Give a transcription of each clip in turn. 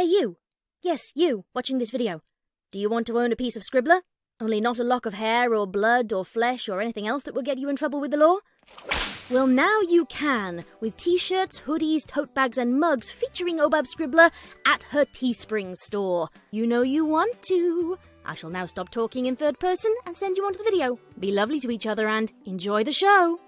Hey you! Yes, you, watching this video. Do you want to own a piece of Scribbler? Only not a lock of hair or blood or flesh or anything else that will get you in trouble with the law? Well, now you can, with t-shirts, hoodies, tote bags and mugs featuring Obab Scribbler at her Teespring store. You know you want to. I shall now stop talking in third person and send you on to the video. Be lovely to each other and enjoy the show.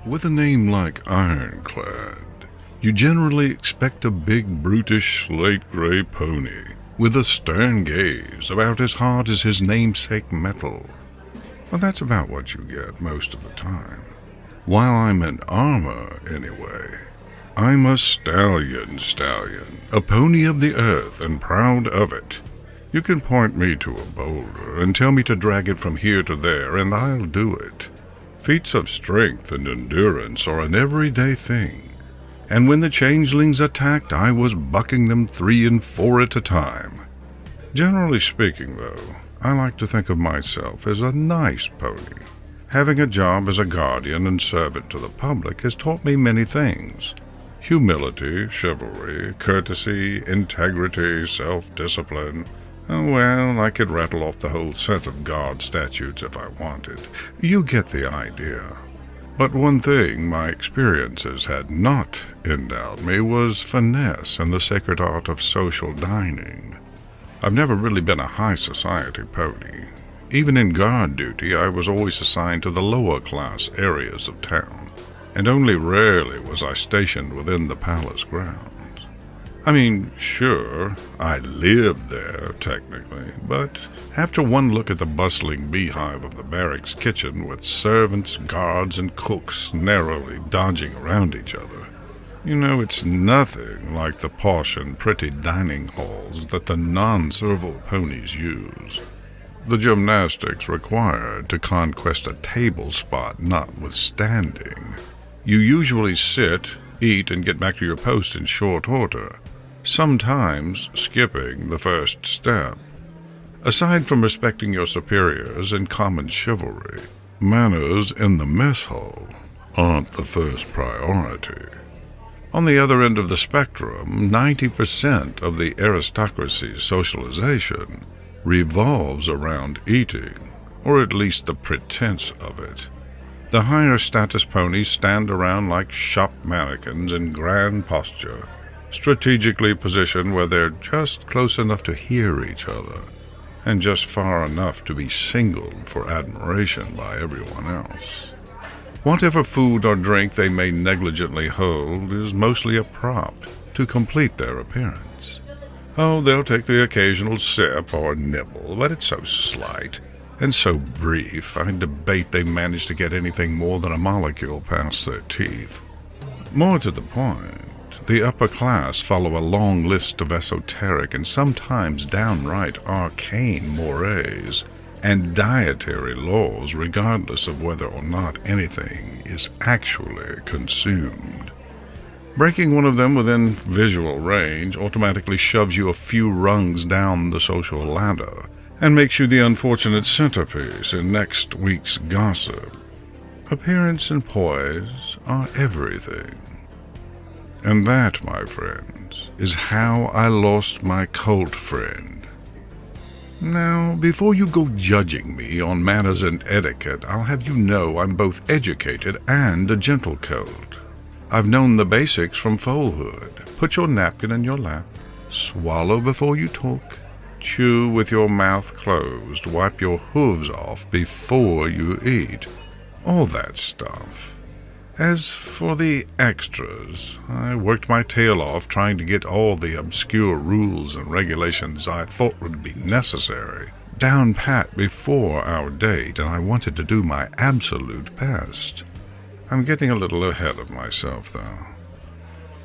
With a name like Ironclad, you generally expect a big, brutish, slate-gray pony with a stern gaze about as hard as his namesake metal. Well, that's about what you get most of the time. While I'm in armor, anyway, I'm a stallion, a pony of the earth and proud of it. You can point me to a boulder and tell me to drag it from here to there, and I'll do it. Feats of strength and endurance are an everyday thing, and when the changelings attacked, I was bucking them 3 and 4 at a time. Generally speaking, though, I like to think of myself as a nice pony. Having a job as a guardian and servant to the public has taught me many things. Humility, chivalry, courtesy, integrity, self-discipline. Oh, well, I could rattle off the whole set of guard statutes if I wanted. You get the idea. But one thing my experiences had not endowed me was finesse and the sacred art of social dining. I've never really been a high society pony. Even in guard duty, I was always assigned to the lower class areas of town, and only rarely was I stationed within the palace grounds. I mean, sure, I lived there, technically, but after one look at the bustling beehive of the barracks kitchen with servants, guards, and cooks narrowly dodging around each other, you know, it's nothing like the posh and pretty dining halls that the non-serval ponies use. The gymnastics required to conquest a table spot notwithstanding, you usually sit, eat, and get back to your post in short order, sometimes skipping the first step. Aside from respecting your superiors and common chivalry, manners in the mess hall aren't the first priority. On the other end of the spectrum, 90% of the aristocracy's socialization revolves around eating, or at least the pretense of it. The higher status ponies stand around like shop mannequins in grand posture, strategically positioned where they're just close enough to hear each other, and just far enough to be singled for admiration by everyone else. Whatever food or drink they may negligently hold is mostly a prop to complete their appearance. Oh, they'll take the occasional sip or nibble, but it's so slight and so brief, I debate they manage to get anything more than a molecule past their teeth. More to the point, the upper class follow a long list of esoteric and sometimes downright arcane mores and dietary laws regardless of whether or not anything is actually consumed. Breaking one of them within visual range automatically shoves you a few rungs down the social ladder and makes you the unfortunate centerpiece in next week's gossip. Appearance and poise are everything. And that, my friends, is how I lost my cult friend. Now, before you go judging me on manners and etiquette, I'll have you know I'm both educated and a gentle colt. I've known the basics from foalhood. Put your napkin in your lap, swallow before you talk, chew with your mouth closed, wipe your hooves off before you eat. All that stuff. As for the extras, I worked my tail off trying to get all the obscure rules and regulations I thought would be necessary down pat before our date, and I wanted to do my absolute best. I'm getting a little ahead of myself, though.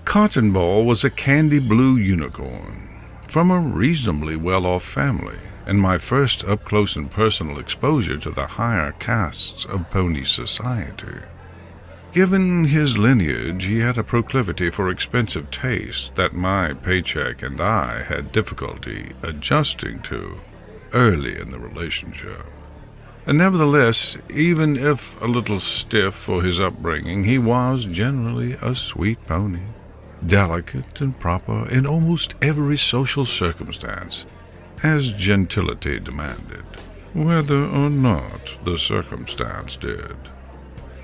Cottonball was a candy blue unicorn from a reasonably well-off family, and my first up-close and personal exposure to the higher castes of pony society. Given his lineage, he had a proclivity for expensive taste that my paycheck and I had difficulty adjusting to early in the relationship. And nevertheless, even if a little stiff for his upbringing, he was generally a sweet pony, delicate and proper in almost every social circumstance, as gentility demanded, whether or not the circumstance did.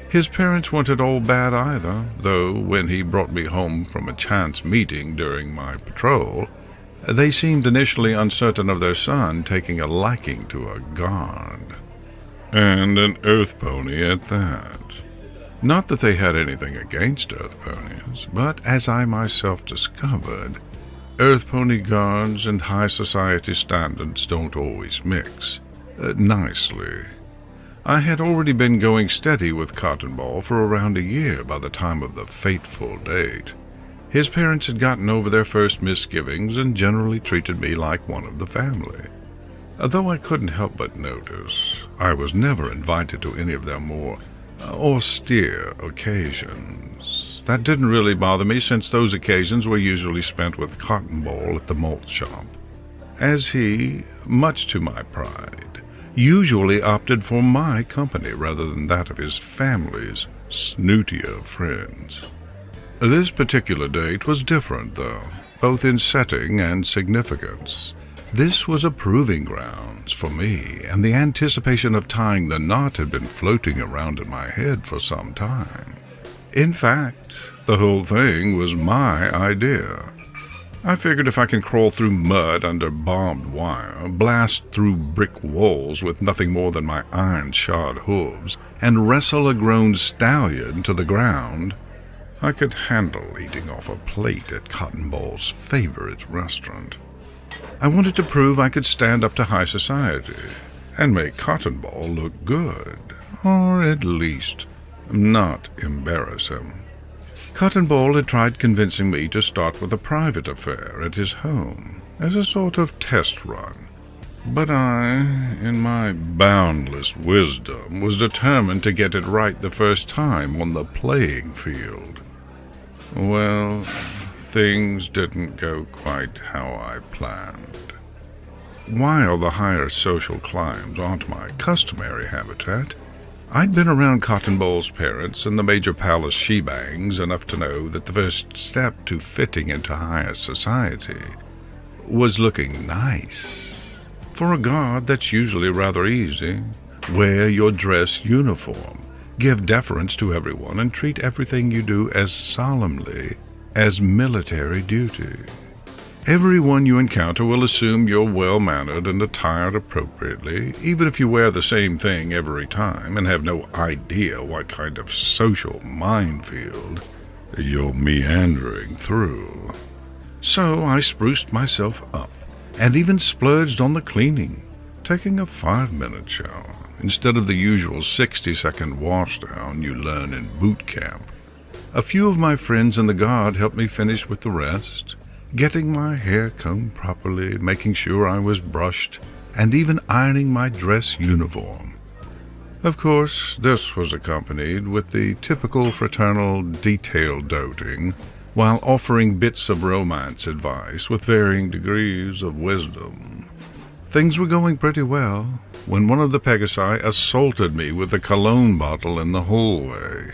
His parents weren't at all bad either, though when he brought me home from a chance meeting during my patrol, they seemed initially uncertain of their son taking a liking to a guard. And an earth pony at that. Not that they had anything against earth ponies, but as I myself discovered, earth pony guards and high society standards don't always mix nicely. I had already been going steady with Cottonball for around a year by the time of the fateful date. His parents had gotten over their first misgivings and generally treated me like one of the family. Though I couldn't help but notice, I was never invited to any of their more austere occasions. That didn't really bother me, since those occasions were usually spent with Cottonball at the malt shop, as he, much to my pride, usually opted for my company rather than that of his family's snootier friends. This particular date was different, though, both in setting and significance. This was a proving grounds for me, and the anticipation of tying the knot had been floating around in my head for some time. In fact, the whole thing was my idea. I figured if I can crawl through mud under barbed wire, blast through brick walls with nothing more than my iron-shod hooves, and wrestle a grown stallion to the ground, I could handle eating off a plate at Cottonball's favorite restaurant. I wanted to prove I could stand up to high society and make Cottonball look good, or at least not embarrass him. Cottonball had tried convincing me to start with a private affair at his home, as a sort of test run. But I, in my boundless wisdom, was determined to get it right the first time on the playing field. Well, things didn't go quite how I planned. While the higher social climbs aren't my customary habitat, I'd been around Cottonball's parents and the major palace shebangs enough to know that the first step to fitting into higher society was looking nice. For a guard, that's usually rather easy. Wear your dress uniform, give deference to everyone, and treat everything you do as solemnly as military duty. Everyone you encounter will assume you're well-mannered and attired appropriately, even if you wear the same thing every time and have no idea what kind of social minefield you're meandering through. So I spruced myself up and even splurged on the cleaning, taking a 5-minute shower instead of the usual 60-second washdown you learn in boot camp. A few of my friends in the guard helped me finish with the rest, getting my hair combed properly, making sure I was brushed, and even ironing my dress uniform. Of course, this was accompanied with the typical fraternal detail doting, while offering bits of romance advice with varying degrees of wisdom. Things were going pretty well when one of the Pegasi assaulted me with a cologne bottle in the hallway.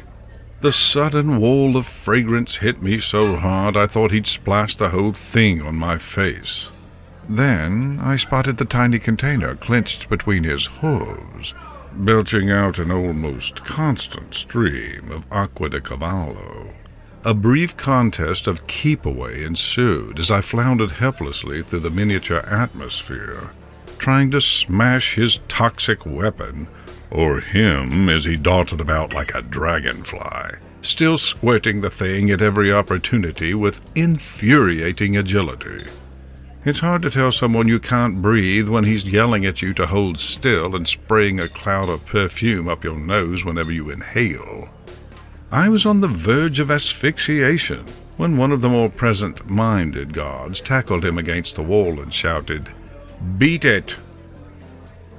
The sudden wall of fragrance hit me so hard I thought he'd splash the whole thing on my face. Then I spotted the tiny container clenched between his hooves, belching out an almost constant stream of aqua de cavallo. A brief contest of keep-away ensued as I floundered helplessly through the miniature atmosphere, trying to smash his toxic weapon, or him as he darted about like a dragonfly, still squirting the thing at every opportunity with infuriating agility. It's hard to tell someone you can't breathe when he's yelling at you to hold still and spraying a cloud of perfume up your nose whenever you inhale. I was on the verge of asphyxiation when one of the more present-minded guards tackled him against the wall and shouted, "Beat it!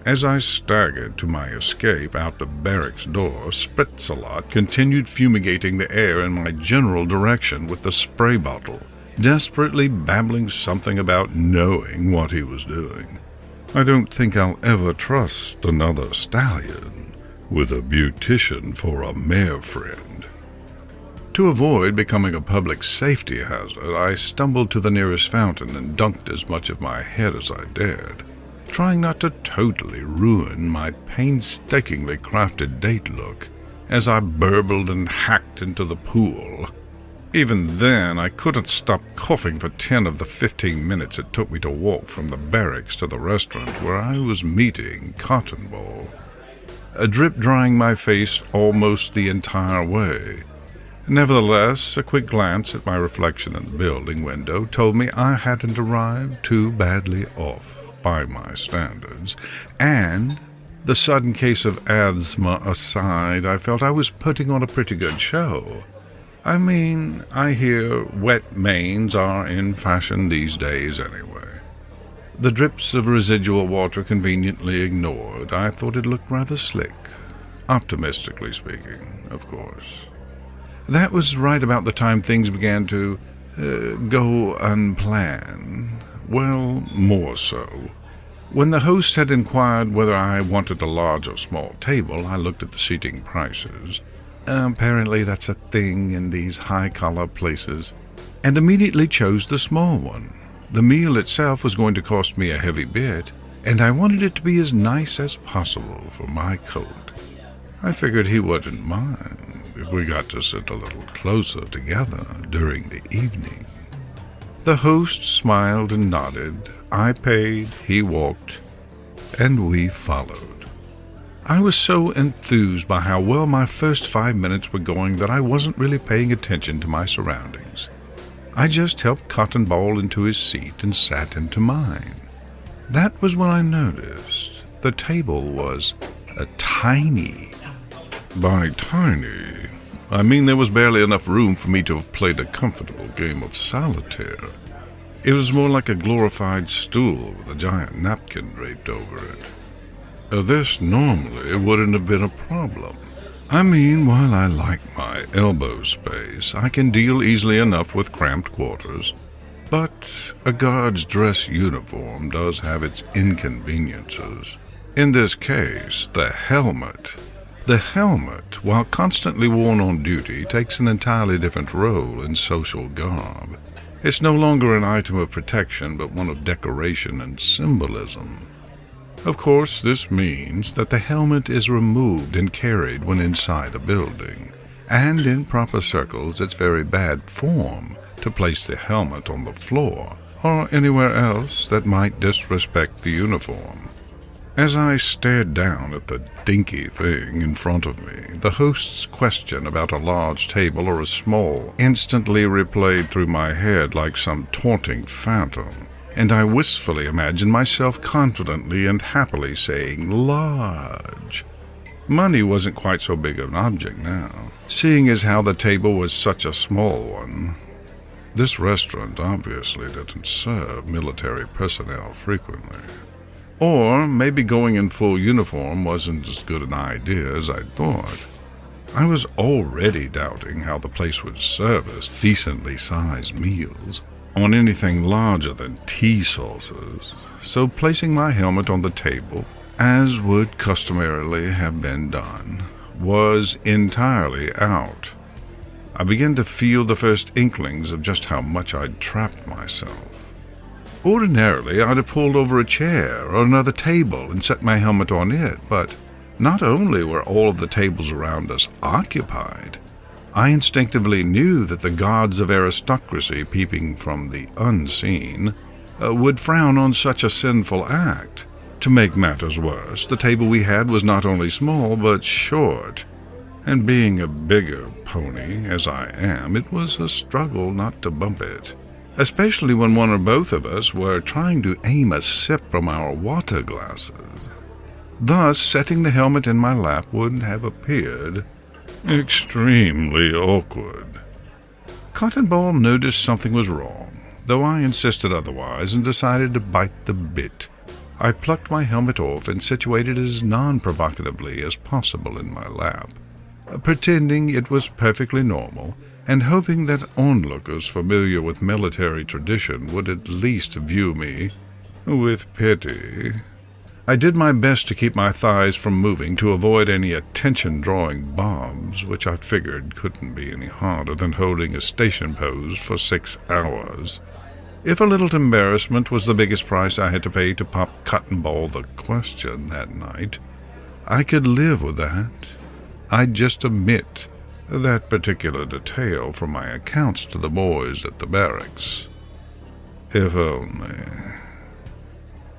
As I staggered to my escape out the barracks door, Spritz-a-lot continued fumigating the air in my general direction with the spray bottle, desperately babbling something about knowing what he was doing. I don't think I'll ever trust another stallion with a beautician for a mare friend. To avoid becoming a public safety hazard, I stumbled to the nearest fountain and dunked as much of my head as I dared, trying not to totally ruin my painstakingly crafted date look as I burbled and hacked into the pool. Even then, I couldn't stop coughing for 10 of the 15 minutes it took me to walk from the barracks to the restaurant where I was meeting Cottonball, drip-drying my face almost the entire way. Nevertheless, a quick glance at my reflection in the building window told me I hadn't arrived too badly off by my standards, and, the sudden case of asthma aside, I felt I was putting on a pretty good show. I mean, I hear wet manes are in fashion these days anyway. The drips of residual water conveniently ignored, I thought it looked rather slick. Optimistically speaking, of course. That was right about the time things began to go unplanned. Well, more so. When the host had inquired whether I wanted a large or small table, I looked at the seating prices. Apparently that's a thing in these high-collar places, and immediately chose the small one. The meal itself was going to cost me a heavy bit, and I wanted it to be as nice as possible for my coat. I figured he wouldn't mind if we got to sit a little closer together during the evening. The host smiled and nodded. I paid, he walked, and we followed. I was so enthused by how well my first 5 minutes were going that I wasn't really paying attention to my surroundings. I just helped Cottonball into his seat and sat into mine. That was when I noticed the table was tiny. By tiny, I mean there was barely enough room for me to have played a comfortable game of solitaire. It was more like a glorified stool with a giant napkin draped over it. This normally wouldn't have been a problem. I mean, while I like my elbow space, I can deal easily enough with cramped quarters. But a guard's dress uniform does have its inconveniences. In this case, the helmet. The helmet, while constantly worn on duty, takes an entirely different role in social garb. It's no longer an item of protection, but one of decoration and symbolism. Of course, this means that the helmet is removed and carried when inside a building, and in proper circles it's very bad form to place the helmet on the floor or anywhere else that might disrespect the uniform. As I stared down at the dinky thing in front of me, the host's question about a large table or a small instantly replayed through my head like some taunting phantom, and I wistfully imagined myself confidently and happily saying large. Money wasn't quite so big an object now, seeing as how the table was such a small one. This restaurant obviously didn't serve military personnel frequently. Or maybe going in full uniform wasn't as good an idea as I thought. I was already doubting how the place would service decently sized meals on anything larger than tea saucers, so placing my helmet on the table, as would customarily have been done, was entirely out. I began to feel the first inklings of just how much I'd trapped myself. Ordinarily, I'd have pulled over a chair or another table and set my helmet on it, but not only were all of the tables around us occupied, I instinctively knew that the gods of aristocracy peeping from the unseen would frown on such a sinful act. To make matters worse, the table we had was not only small but short, and being a bigger pony, as I am, it was a struggle not to bump it. Especially when one or both of us were trying to aim a sip from our water glasses. Thus, setting the helmet in my lap would have appeared extremely awkward. Cottonball noticed something was wrong, though I insisted otherwise and decided to bite the bit. I plucked my helmet off and situated it as non-provocatively as possible in my lap, pretending it was perfectly normal, and hoping that onlookers familiar with military tradition would at least view me with pity. I did my best to keep my thighs from moving to avoid any attention-drawing bobs, which I figured couldn't be any harder than holding a station pose for 6 hours. If a little embarrassment was the biggest price I had to pay to pop Cottonball the question that night, I could live with that. I'd just omit that particular detail from my accounts to the boys at the barracks. If only.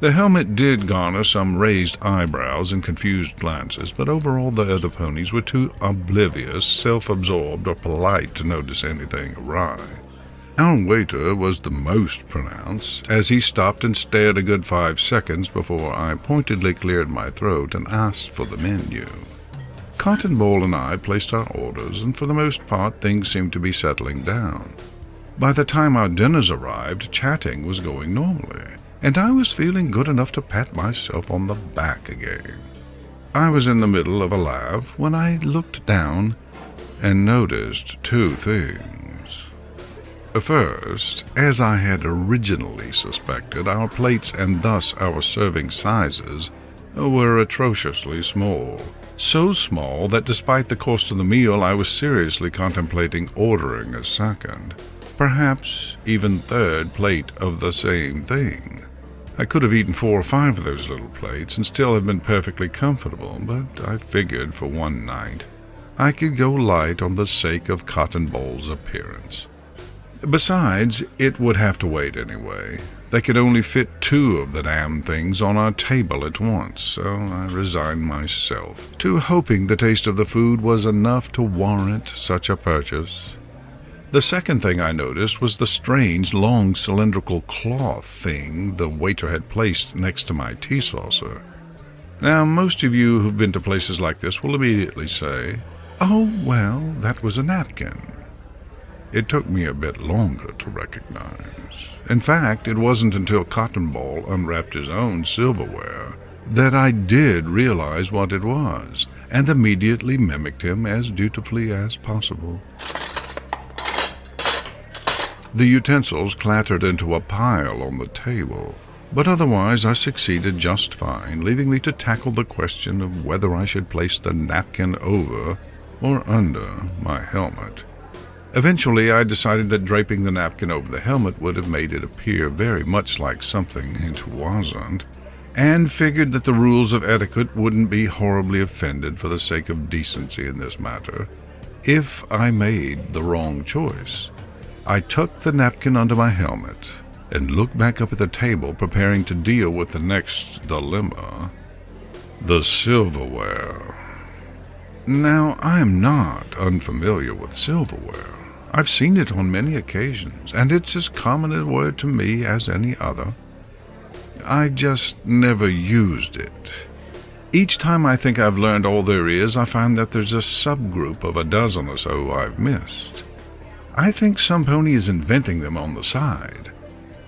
The helmet did garner some raised eyebrows and confused glances, but overall the other ponies were too oblivious, self-absorbed, or polite to notice anything awry. Our waiter was the most pronounced, as he stopped and stared a good 5 seconds before I pointedly cleared my throat and asked for the menu. Cottonball and I placed our orders, and for the most part things seemed to be settling down. By the time our dinners arrived, chatting was going normally, and I was feeling good enough to pat myself on the back again. I was in the middle of a laugh when I looked down and noticed 2 things. First, as I had originally suspected, our plates and thus our serving sizes were atrociously small. So small that despite the cost of the meal, I was seriously contemplating ordering a second, perhaps even third plate of the same thing. I could have eaten 4 or 5 of those little plates and still have been perfectly comfortable, but I figured for one night I could go light on the sake of Cottonball's appearance. Besides, it would have to wait anyway. They could only fit 2 of the damn things on our table at once, so I resigned myself to hoping the taste of the food was enough to warrant such a purchase. The second thing I noticed was the strange, long, cylindrical cloth thing the waiter had placed next to my tea saucer. Now, most of you who've been to places like this will immediately say, "Oh, well, that was a napkin." It took me a bit longer to recognize. In fact, it wasn't until Cottonball unwrapped his own silverware that I did realize what it was, and immediately mimicked him as dutifully as possible. The utensils clattered into a pile on the table, but otherwise I succeeded just fine, leaving me to tackle the question of whether I should place the napkin over or under my helmet. Eventually, I decided that draping the napkin over the helmet would have made it appear very much like something it wasn't, and figured that the rules of etiquette wouldn't be horribly offended for the sake of decency in this matter if I made the wrong choice. I tucked the napkin under my helmet and looked back up at the table, preparing to deal with the next dilemma: the silverware. Now, I am not unfamiliar with silverware. I've seen it on many occasions, and it's as common a word to me as any other. I've just never used it. Each time I think I've learned all there is, I find that there's a subgroup of a dozen or so I've missed. I think some pony is inventing them on the side.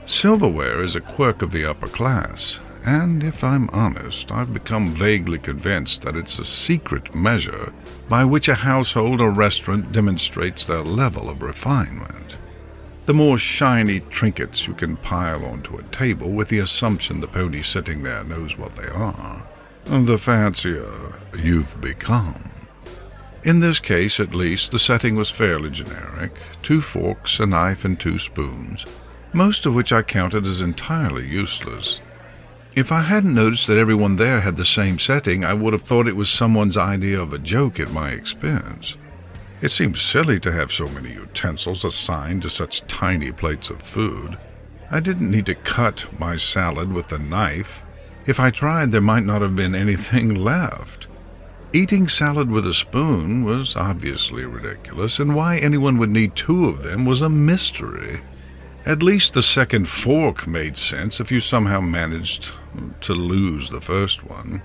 Silverware is a quirk of the upper class, and if I'm honest, I've become vaguely convinced that it's a secret measure by which a household or restaurant demonstrates their level of refinement. The more shiny trinkets you can pile onto a table with the assumption the pony sitting there knows what they are, the fancier you've become. In this case, at least, the setting was fairly generic: 2 forks, a knife, and 2 spoons, most of which I counted as entirely useless. If I hadn't noticed that everyone there had the same setting, I would have thought it was someone's idea of a joke at my expense. It seemed silly to have so many utensils assigned to such tiny plates of food. I didn't need to cut my salad with a knife. If I tried, there might not have been anything left. Eating salad with a spoon was obviously ridiculous, and why anyone would need 2 of them was a mystery. At least the second fork made sense if you somehow managed to lose the first one.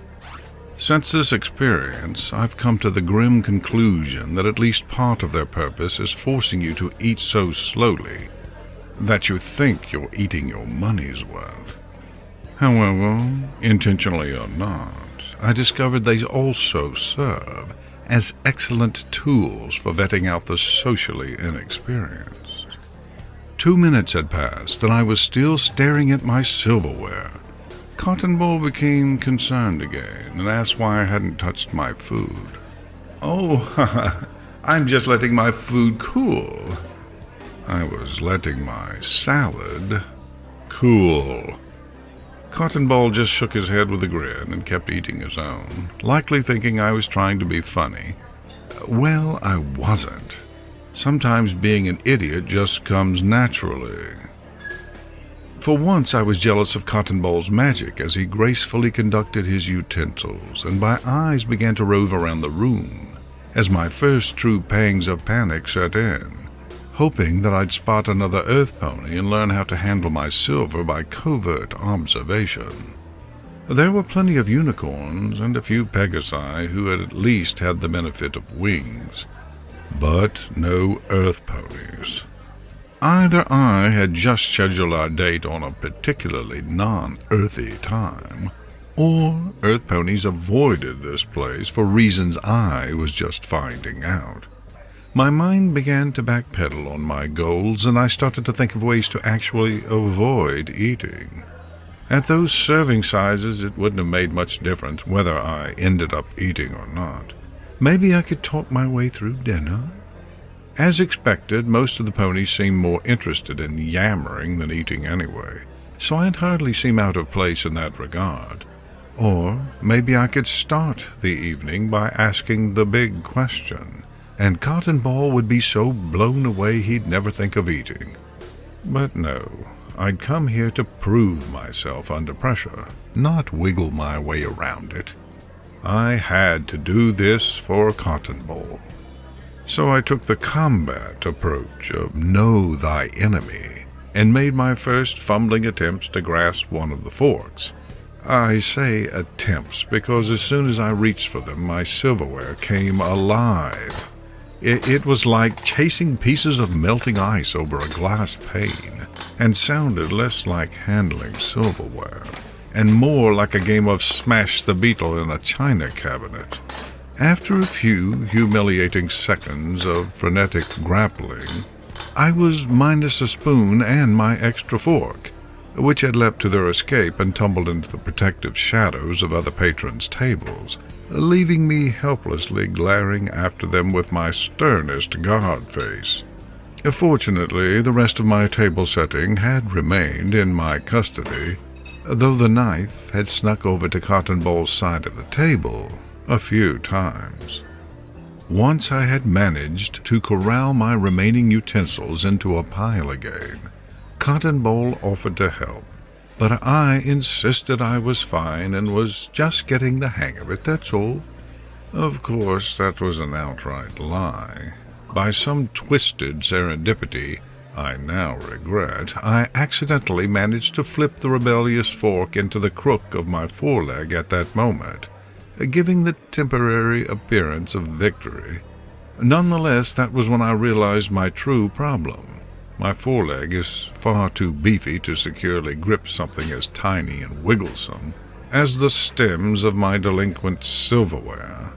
Since this experience, I've come to the grim conclusion that at least part of their purpose is forcing you to eat so slowly that you think you're eating your money's worth. However, intentionally or not, I discovered they also serve as excellent tools for vetting out the socially inexperienced. 2 minutes had passed, and I was still staring at my silverware. Cottonball became concerned again and asked why I hadn't touched my food. "Oh, I'm just letting my food cool." I was letting my salad cool. Cottonball just shook his head with a grin and kept eating his own, likely thinking I was trying to be funny. Well, I wasn't. Sometimes being an idiot just comes naturally. For once I was jealous of Cottonball's magic as he gracefully conducted his utensils, and my eyes began to rove around the room as my first true pangs of panic set in, hoping that I'd spot another earth pony and learn how to handle my silver by covert observation. There were plenty of unicorns and a few pegasi who had at least had the benefit of wings, but no earth ponies. Either I had just scheduled our date on a particularly non-earthy time, or earth ponies avoided this place for reasons I was just finding out. My mind began to backpedal on my goals, and I started to think of ways to actually avoid eating. At those serving sizes, it wouldn't have made much difference whether I ended up eating or not. Maybe I could talk my way through dinner? As expected, most of the ponies seemed more interested in yammering than eating anyway, so I'd hardly seem out of place in that regard. Or maybe I could start the evening by asking the big question, and Cottonball would be so blown away he'd never think of eating. But no, I'd come here to prove myself under pressure, not wiggle my way around it. I had to do this for Cottonball. So I took the combat approach of know thy enemy, and made my first fumbling attempts to grasp one of the forks. I say attempts because as soon as I reached for them, my silverware came alive. It was like chasing pieces of melting ice over a glass pane, and sounded less like handling silverware, and more like a game of Smash the Beetle in a china cabinet. After a few humiliating seconds of frenetic grappling, I was minus a spoon and my extra fork, which had leapt to their escape and tumbled into the protective shadows of other patrons' tables, leaving me helplessly glaring after them with my sternest guard face. Fortunately, the rest of my table setting had remained in my custody, though the knife had snuck over to Cottonball's side of the table a few times. Once I had managed to corral my remaining utensils into a pile again, Cottonball offered to help, but I insisted I was fine and was just getting the hang of it, that's all. Of course, that was an outright lie. By some twisted serendipity I now regret, I accidentally managed to flip the rebellious fork into the crook of my foreleg at that moment, giving the temporary appearance of victory. Nonetheless, that was when I realized my true problem. My foreleg is far too beefy to securely grip something as tiny and wigglesome as the stems of my delinquent silverware.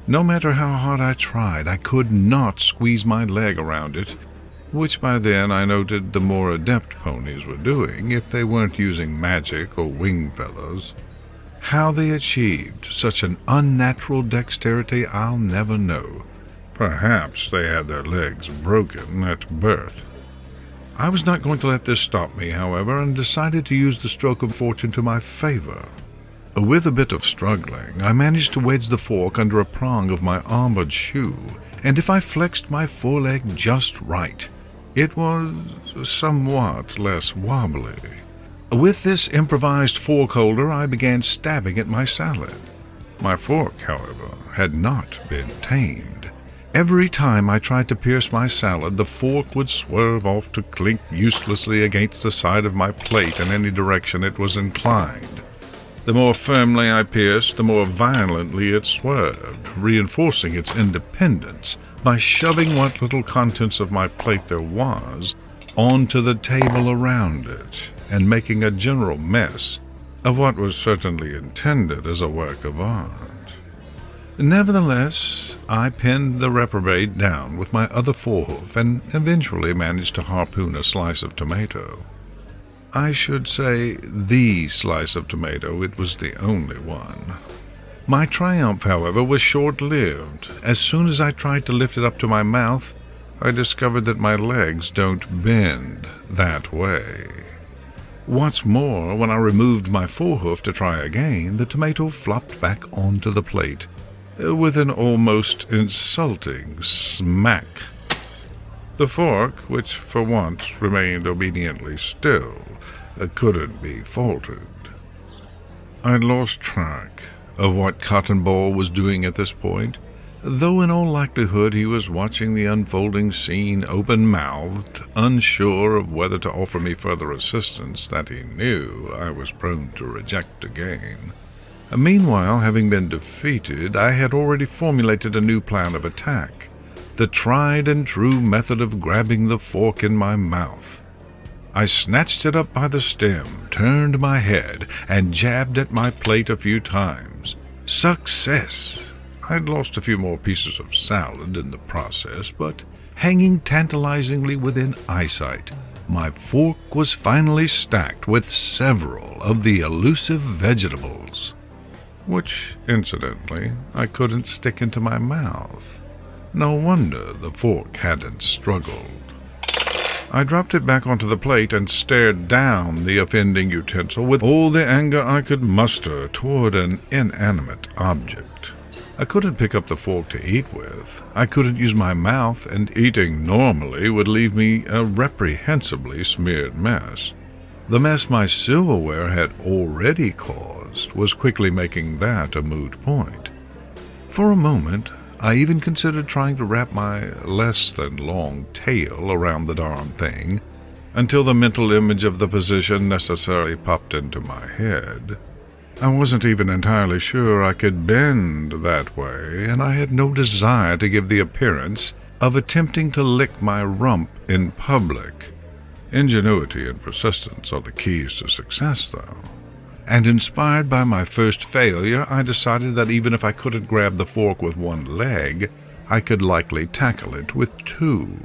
No matter how hard I tried, I could not squeeze my leg around it, which by then I noted the more adept ponies were doing if they weren't using magic or wing feathers. How they achieved such an unnatural dexterity I'll never know. Perhaps they had their legs broken at birth. I was not going to let this stop me, however, and decided to use the stroke of fortune to my favor. With a bit of struggling, I managed to wedge the fork under a prong of my armored shoe, and if I flexed my foreleg just right, it was somewhat less wobbly. With this improvised fork holder, I began stabbing at my salad. My fork, however, had not been tamed. Every time I tried to pierce my salad, the fork would swerve off to clink uselessly against the side of my plate in any direction it was inclined. The more firmly I pierced, the more violently it swerved, reinforcing its independence by shoving what little contents of my plate there was onto the table around it, and making a general mess of what was certainly intended as a work of art. Nevertheless, I pinned the reprobate down with my other forehoof and eventually managed to harpoon a slice of tomato. I should say the slice of tomato, it was the only one. My triumph, however, was short-lived. As soon as I tried to lift it up to my mouth, I discovered that my legs don't bend that way. What's more, when I removed my forehoof to try again, the tomato flopped back onto the plate, with an almost insulting smack. The fork, which for once remained obediently still, couldn't be faulted. I'd lost track of what Cottonball was doing at this point, though in all likelihood he was watching the unfolding scene open-mouthed, unsure of whether to offer me further assistance that he knew I was prone to reject again. Meanwhile, having been defeated, I had already formulated a new plan of attack, the tried-and-true method of grabbing the fork in my mouth. I snatched it up by the stem, turned my head, and jabbed at my plate a few times. Success! I'd lost a few more pieces of salad in the process, but hanging tantalizingly within eyesight, my fork was finally stacked with several of the elusive vegetables, which, incidentally, I couldn't stick into my mouth. No wonder the fork hadn't struggled. I dropped it back onto the plate and stared down the offending utensil with all the anger I could muster toward an inanimate object. I couldn't pick up the fork to eat with. I couldn't use my mouth, and eating normally would leave me a reprehensibly smeared mess. The mess my silverware had already caused was quickly making that a moot point. For a moment, I even considered trying to wrap my less-than-long tail around the darn thing, until the mental image of the position necessarily popped into my head. I wasn't even entirely sure I could bend that way, and I had no desire to give the appearance of attempting to lick my rump in public. Ingenuity and persistence are the keys to success, though. And inspired by my first failure, I decided that even if I couldn't grab the fork with one leg, I could likely tackle it with two.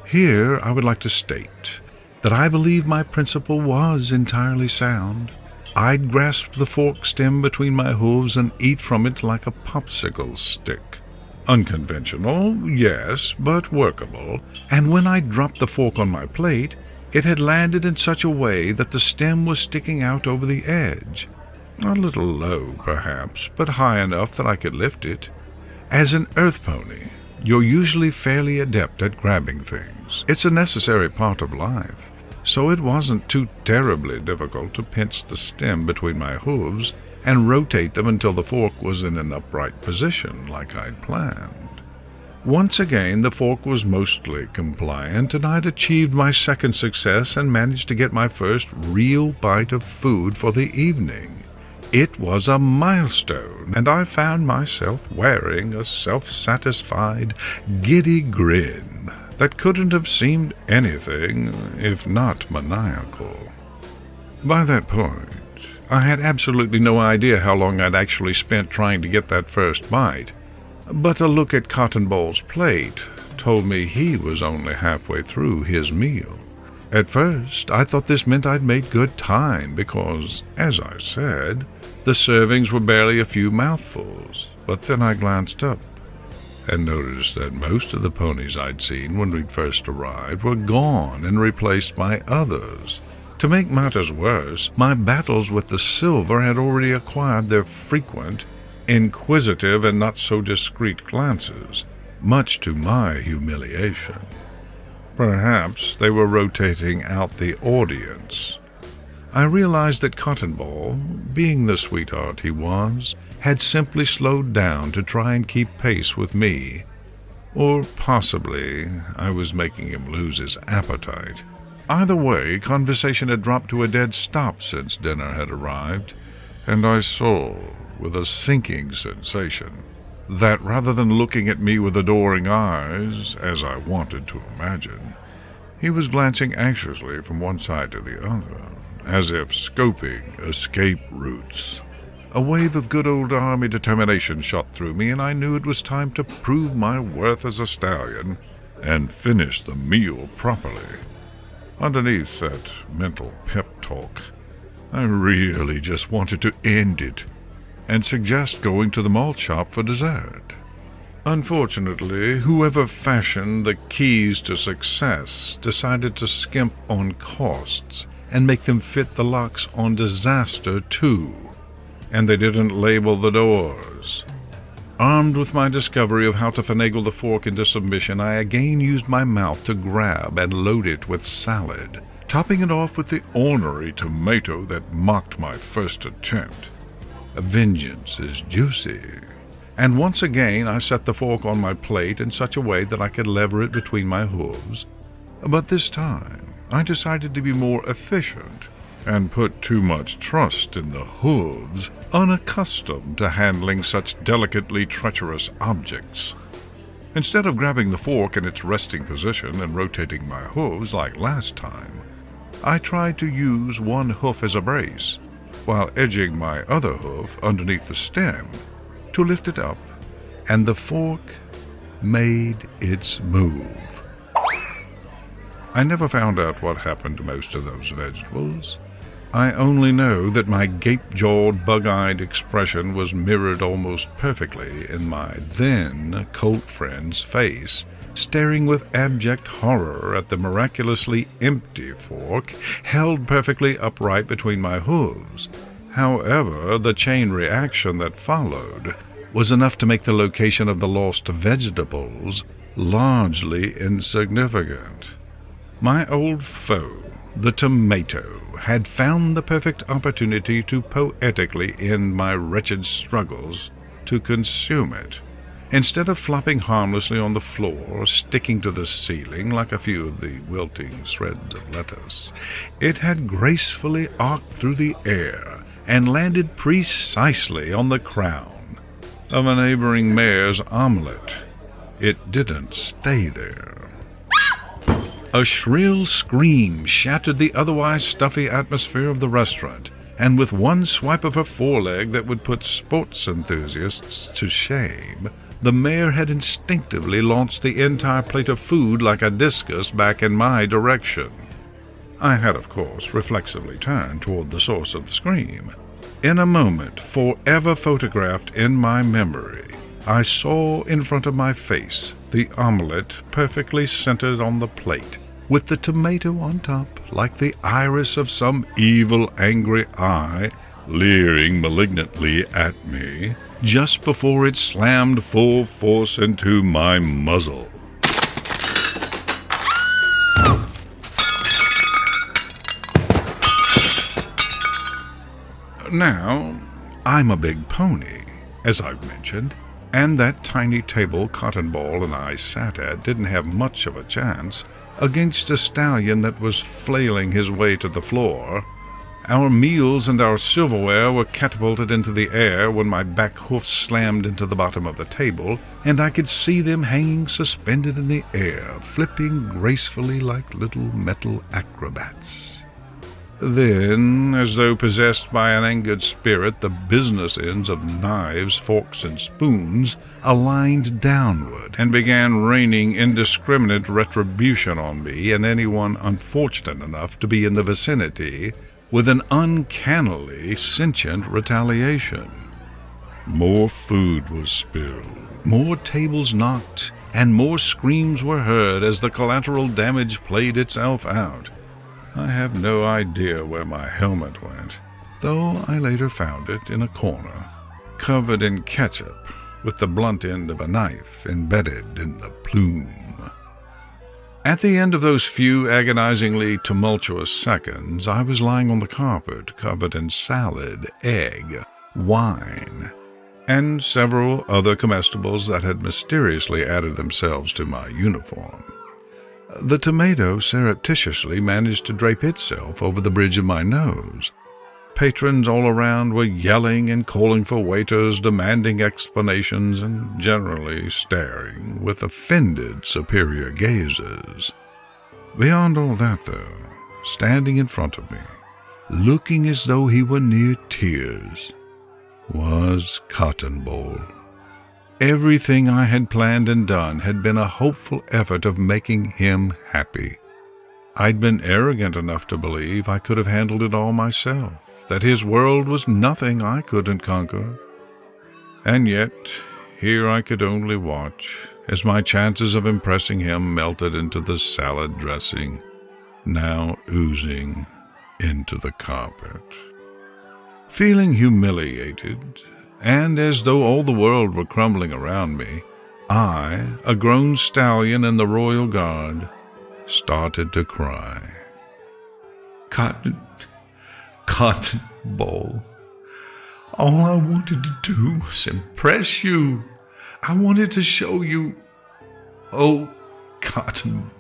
Here I would like to state that I believe my principle was entirely sound. I'd grasp the fork stem between my hooves and eat from it like a popsicle stick. Unconventional, yes, but workable, and when I dropped the fork on my plate, it had landed in such a way that the stem was sticking out over the edge. A little low, perhaps, but high enough that I could lift it. As an earth pony, you're usually fairly adept at grabbing things. It's a necessary part of life, so it wasn't too terribly difficult to pinch the stem between my hooves and rotate them until the fork was in an upright position like I'd planned. Once again, the fork was mostly compliant, and I'd achieved my second success and managed to get my first real bite of food for the evening. It was a milestone, and I found myself wearing a self-satisfied, giddy grin that couldn't have seemed anything if not maniacal. By that point, I had absolutely no idea how long I'd actually spent trying to get that first bite, but a look at Cottonball's plate told me he was only halfway through his meal. At first, I thought this meant I'd made good time because, as I said, the servings were barely a few mouthfuls, but then I glanced up and noticed that most of the ponies I'd seen when we'd first arrived were gone and replaced by others. To make matters worse, my battles with the silver had already acquired their frequent, inquisitive, and not-so-discreet glances, much to my humiliation. Perhaps they were rotating out the audience. I realized that Cottonball, being the sweetheart he was, had simply slowed down to try and keep pace with me. Or possibly I was making him lose his appetite. Either way, conversation had dropped to a dead stop since dinner had arrived, and I saw, with a sinking sensation, that rather than looking at me with adoring eyes, as I wanted to imagine, he was glancing anxiously from one side to the other, as if scoping escape routes. A wave of good old army determination shot through me, and I knew it was time to prove my worth as a stallion and finish the meal properly. Underneath that mental pep talk, I really just wanted to end it and suggest going to the malt shop for dessert. Unfortunately, whoever fashioned the keys to success decided to skimp on costs and make them fit the locks on disaster too. And they didn't label the doors. Armed with my discovery of how to finagle the fork into submission, I again used my mouth to grab and load it with salad, topping it off with the ornery tomato that mocked my first attempt. Vengeance is juicy. And once again I set the fork on my plate in such a way that I could lever it between my hooves. But this time, I decided to be more efficient and put too much trust in the hooves, unaccustomed to handling such delicately treacherous objects. Instead of grabbing the fork in its resting position and rotating my hooves like last time, I tried to use one hoof as a brace, while edging my other hoof underneath the stem to lift it up, and the fork made its move. I never found out what happened to most of those vegetables. I only know that my gape-jawed, bug-eyed expression was mirrored almost perfectly in my then cult friend's face, staring with abject horror at the miraculously empty fork held perfectly upright between my hooves. However, the chain reaction that followed was enough to make the location of the lost vegetables largely insignificant. My old foe, the tomato, had found the perfect opportunity to poetically end my wretched struggles to consume it. Instead of flopping harmlessly on the floor, sticking to the ceiling like a few of the wilting shreds of lettuce, it had gracefully arced through the air and landed precisely on the crown of a neighboring mare's omelet. It didn't stay there. A shrill scream shattered the otherwise stuffy atmosphere of the restaurant, and with one swipe of her foreleg that would put sports enthusiasts to shame, the mare had instinctively launched the entire plate of food like a discus back in my direction. I had, of course, reflexively turned toward the source of the scream. In a moment, forever photographed in my memory, I saw in front of my face the omelet perfectly centered on the plate, with the tomato on top like the iris of some evil, angry eye leering malignantly at me just before it slammed full force into my muzzle. Now, I'm a big pony, as I've mentioned, and that tiny table Cottonball and I sat at didn't have much of a chance against a stallion that was flailing his way to the floor. Our meals and our silverware were catapulted into the air when my back hoofs slammed into the bottom of the table, and I could see them hanging suspended in the air, flipping gracefully like little metal acrobats. Then, as though possessed by an angered spirit, the business ends of knives, forks, and spoons aligned downward and began raining indiscriminate retribution on me and anyone unfortunate enough to be in the vicinity, with an uncannily sentient retaliation. More food was spilled, more tables knocked, and more screams were heard as the collateral damage played itself out. I have no idea where my helmet went, though I later found it in a corner, covered in ketchup, with the blunt end of a knife embedded in the plume. At the end of those few agonizingly tumultuous seconds, I was lying on the carpet, covered in salad, egg, wine, and several other comestibles that had mysteriously added themselves to my uniform. The tomato surreptitiously managed to drape itself over the bridge of my nose. Patrons all around were yelling and calling for waiters, demanding explanations, and generally staring with offended superior gazes. Beyond all that, though, standing in front of me, looking as though he were near tears, was Cottonball. Everything I had planned and done had been a hopeful effort of making him happy. I'd been arrogant enough to believe I could have handled it all myself, that his world was nothing I couldn't conquer. And yet, here I could only watch as my chances of impressing him melted into the salad dressing, now oozing into the carpet. Feeling humiliated, and as though all the world were crumbling around me, I, a grown stallion in the royal guard, started to cry. Cottonball, all I wanted to do was impress you. I wanted to show you. Oh, Cotton.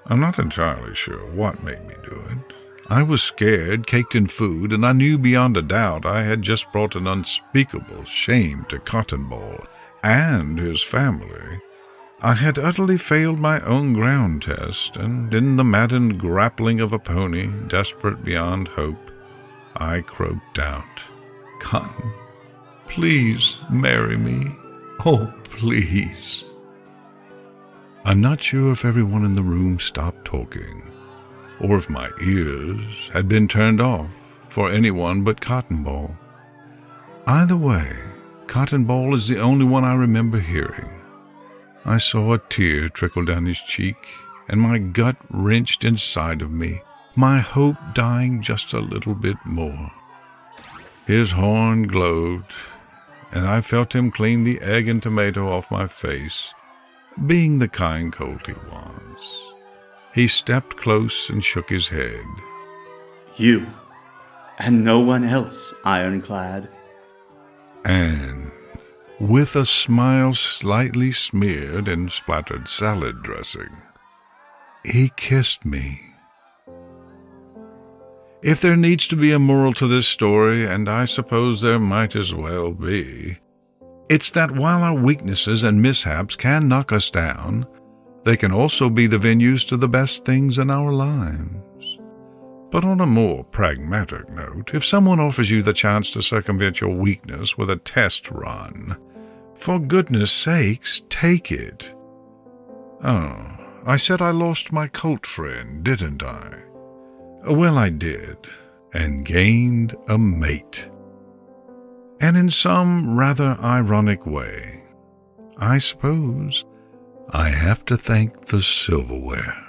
I'm not entirely sure what made me do it. I was scared, caked in food, and I knew beyond a doubt I had just brought an unspeakable shame to Cottonball and his family. I had utterly failed my own ground test, and in the maddened grappling of a pony, desperate beyond hope, I croaked out, "Cotton, please marry me. Oh, please." I'm not sure if everyone in the room stopped talking, or if my ears had been turned off for anyone but Cottonball. Either way, Cottonball is the only one I remember hearing. I saw a tear trickle down his cheek, and my gut wrenched inside of me, my hope dying just a little bit more. His horn glowed, and I felt him clean the egg and tomato off my face, being the kind colt he was. He stepped close and shook his head. "You, and no one else, Ironclad." And with a smile slightly smeared in splattered salad dressing, he kissed me. If there needs to be a moral to this story, and I suppose there might as well be, it's that while our weaknesses and mishaps can knock us down, they can also be the venues to the best things in our lives. But on a more pragmatic note, if someone offers you the chance to circumvent your weakness with a test run, for goodness sakes, take it. Oh, I said I lost my cult friend, didn't I? Well, I did, and gained a mate. And in some rather ironic way, I suppose I have to thank the Silverware.